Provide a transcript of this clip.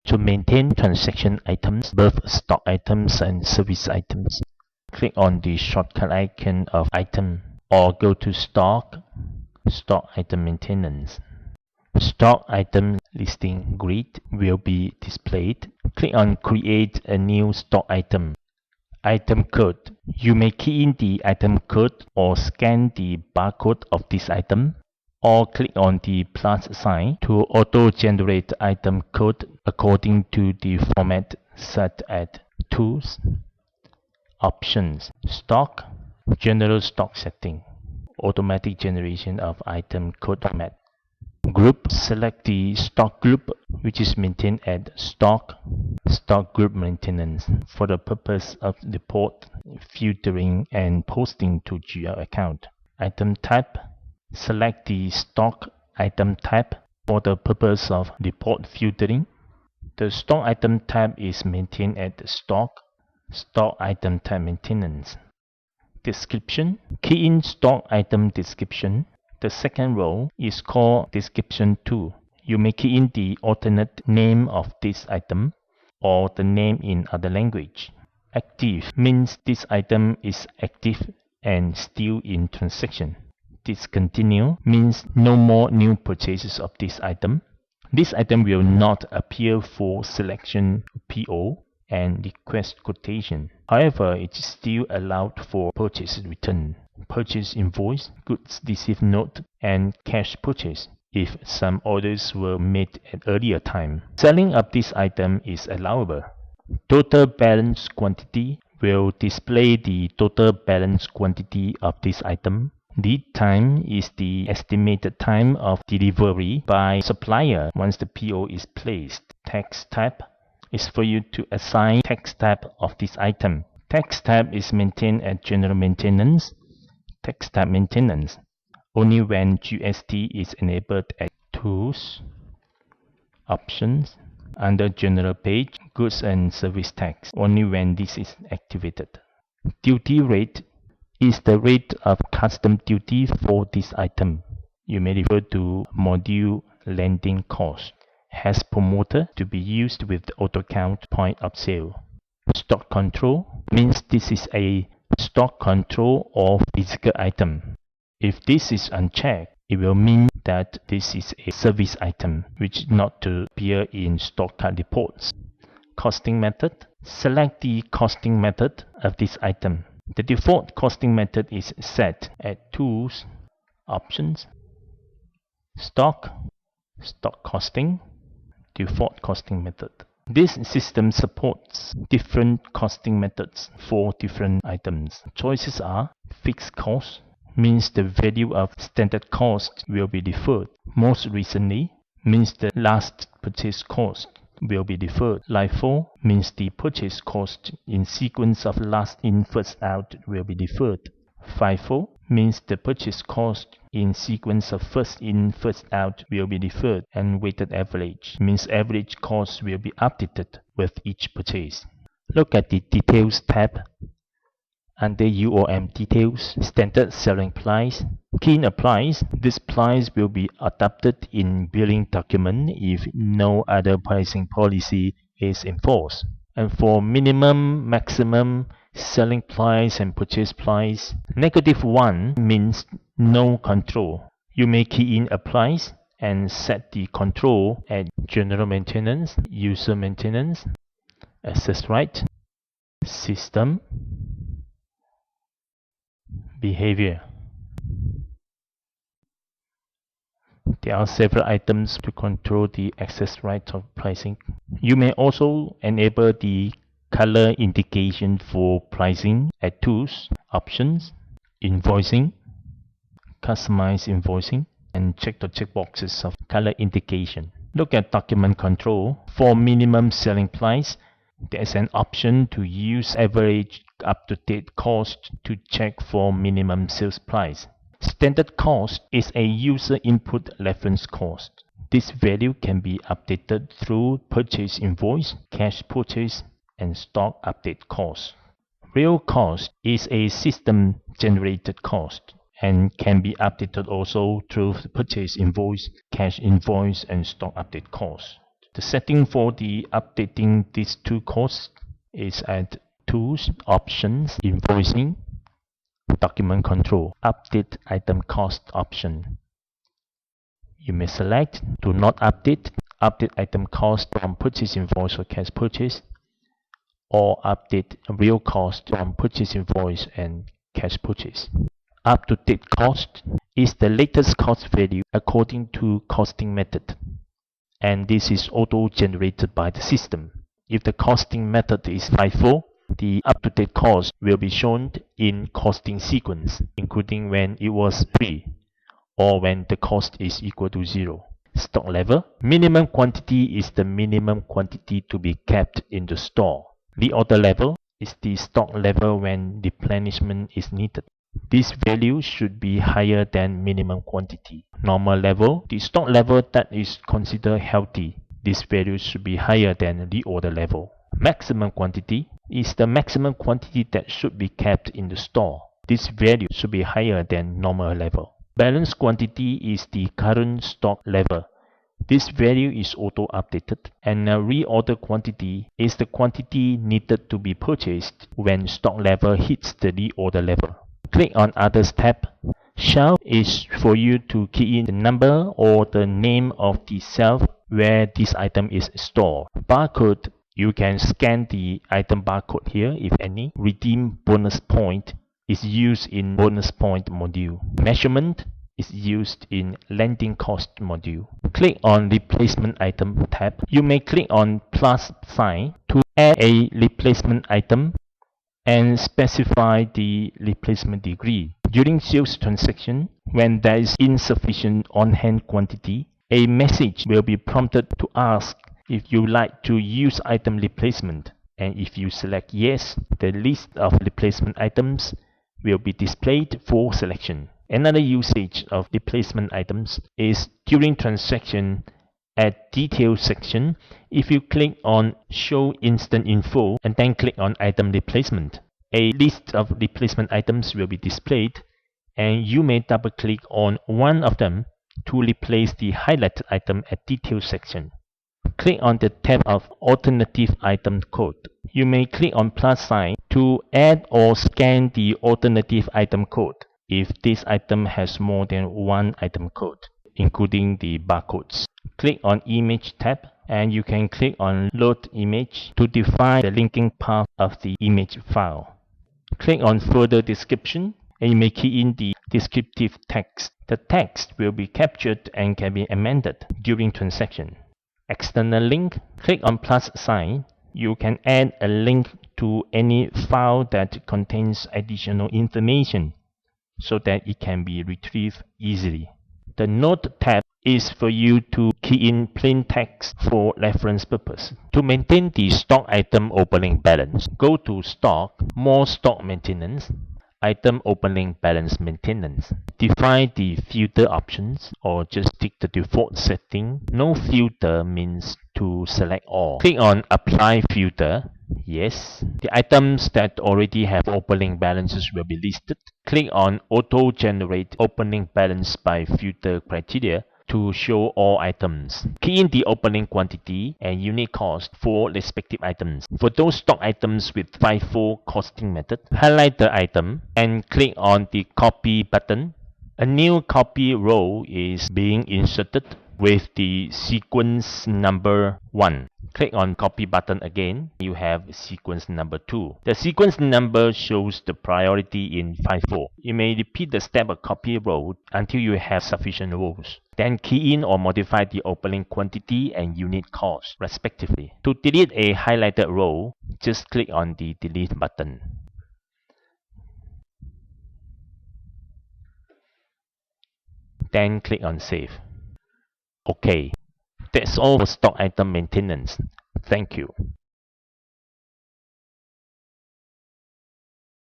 To maintain transaction items, both stock items and service items, click on the shortcut icon of item or go to stock item maintenance. Stock item listing grid will be displayed. Click on create a new stock item. Item code. You may key in the item code or scan the barcode of this item, or click on the plus sign to auto-generate item code according to the format set at Tools, Options, Stock, General Stock Setting, Automatic Generation of Item Code Format. Group. Select the stock group which is maintained at stock group maintenance for the purpose of report, filtering and posting to GL account. Item type. Select the stock item type for the purpose of report filtering. The stock item type is maintained at stock item type maintenance. Description. Key in stock item description. The second row is called description 2. You may key in the alternate name of this item or the name in other language. Active means this item is active and still in transaction. Discontinue means no more new purchases of this item. This item will not appear for selection PO and request quotation. However, it is still allowed for purchase return, purchase invoice, goods received note, and cash purchase if some orders were made at earlier time. Selling of this item is allowable. Total balance quantity will display the total balance quantity of this item. Lead time is the estimated time of delivery by supplier once the PO is placed. Tax type is for you to assign tax type of this item. Tax type is maintained at general maintenance. Tax type maintenance only when GST is enabled at Tools, Options, under General page, Goods and Service Tax, only when this is activated. Duty rate is the rate of custom duty for this item. You may refer to module landing cost. Has promoter to be used with the AutoCount point of sale. Stock control means this is a stock control or physical item. If this is unchecked, it will mean that this is a service item which is not to appear in stock card reports. Costing method. Select the costing method of this item. The default costing method is set at Tools, Options, Stock costing, default costing method. This system supports different costing methods for different items. Choices are fixed cost, means the value of standard cost will be deferred. Most recently means the last purchase cost will be deferred. LIFO means the purchase cost in sequence of last in first out will be deferred. FIFO means the purchase cost in sequence of first in first out will be deferred, and weighted average means average cost will be updated with each purchase. Look at the Details tab. Under UOM Details, Standard Selling Price. Key in a price. This price will be adopted in billing document if no other pricing policy is enforced. And for minimum, maximum selling price and purchase price, -1 means no control. You may key in a price and set the control at general maintenance, user maintenance, access right, system, behavior. There are several items to control the access right of pricing. You may also enable the color indication for pricing at Tools, Options, Invoicing, Customize Invoicing, and check the checkboxes of color indication. Look at Document Control. For minimum selling price, there is an option to use average up-to-date cost to check for minimum sales price. Standard cost is a user input reference cost. This value can be updated through purchase invoice, cash purchase, and stock update cost. Real cost is a system-generated cost and can be updated also through purchase invoice, cash invoice, and stock update cost. The setting for the updating these two costs is at Tools, Options, Invoicing, Document Control, Update Item Cost option. You may select Do Not Update, Update Item Cost from Purchase Invoice or Cash Purchase, or Update Real Cost from Purchase Invoice and Cash Purchase. Up-to-date cost is the latest cost value according to costing method, and this is auto-generated by the system. If the costing method is FIFO, the up-to-date cost will be shown in costing sequence, including when it was free or when the cost is equal to 0. Stock level. Minimum quantity is the minimum quantity to be kept in the store. Reorder level is the stock level when replenishment is needed. This value should be higher than minimum quantity. Normal level, the stock level that is considered healthy. This value should be higher than reorder level. Maximum quantity is the maximum quantity that should be kept in the store. This value should be higher than normal level. Balance quantity is the current stock level. This value is auto-updated, and a reorder quantity is the quantity needed to be purchased when stock level hits the reorder level. Click on Others tab. Shelf is for you to key in the number or the name of the shelf where this item is stored. Barcode, you can scan the item barcode here if any. Redeem bonus point is used in bonus point module. Measurement is used in landing cost module. Click on Replacement Item tab. You may click on plus sign to add a replacement item and specify the replacement degree. During sales transaction, when there is insufficient on-hand quantity, a message will be prompted to ask if you like to use item replacement, and if you select yes, the list of replacement items will be displayed for selection. Another usage of replacement items is during transaction at Details section. If you click on Show Instant Info and then click on Item Replacement, a list of replacement items will be displayed, and you may double-click on one of them to replace the highlighted item at Details section. Click on the tab of Alternative Item Code. You may click on plus sign to add or scan the alternative item code if this item has more than one item code, including the barcodes. Click on Image tab, and you can click on Load Image to define the linking path of the image file. Click on Further Description, and you may key in the descriptive text. The text will be captured and can be amended during transaction. External link. Click on plus sign. You can add a link to any file that contains additional information so that it can be retrieved easily. The Note tab is for you to key in plain text for reference purpose. To maintain the stock item opening balance, go to Stock, More Stock Maintenance, Item Opening Balance Maintenance. Define the filter options or just tick the default setting. No filter means to select all. Click on Apply Filter. Yes. The items that already have opening balances will be listed. Click on Auto Generate Opening Balance by Filter Criteria to show all items. Key in the opening quantity and unit cost for respective items. For those stock items with FIFO costing method, highlight the item and click on the Copy button. A new copy row is being inserted with the sequence number 1. Click on Copy button again. You have sequence number 2. The sequence number shows the priority in FIFO. You may repeat the step of copy row until you have sufficient rows. Then key in or modify the opening quantity and unit cost, respectively. To delete a highlighted row, just click on the Delete button. Then click on Save. OK. That's all for stock item maintenance. Thank you.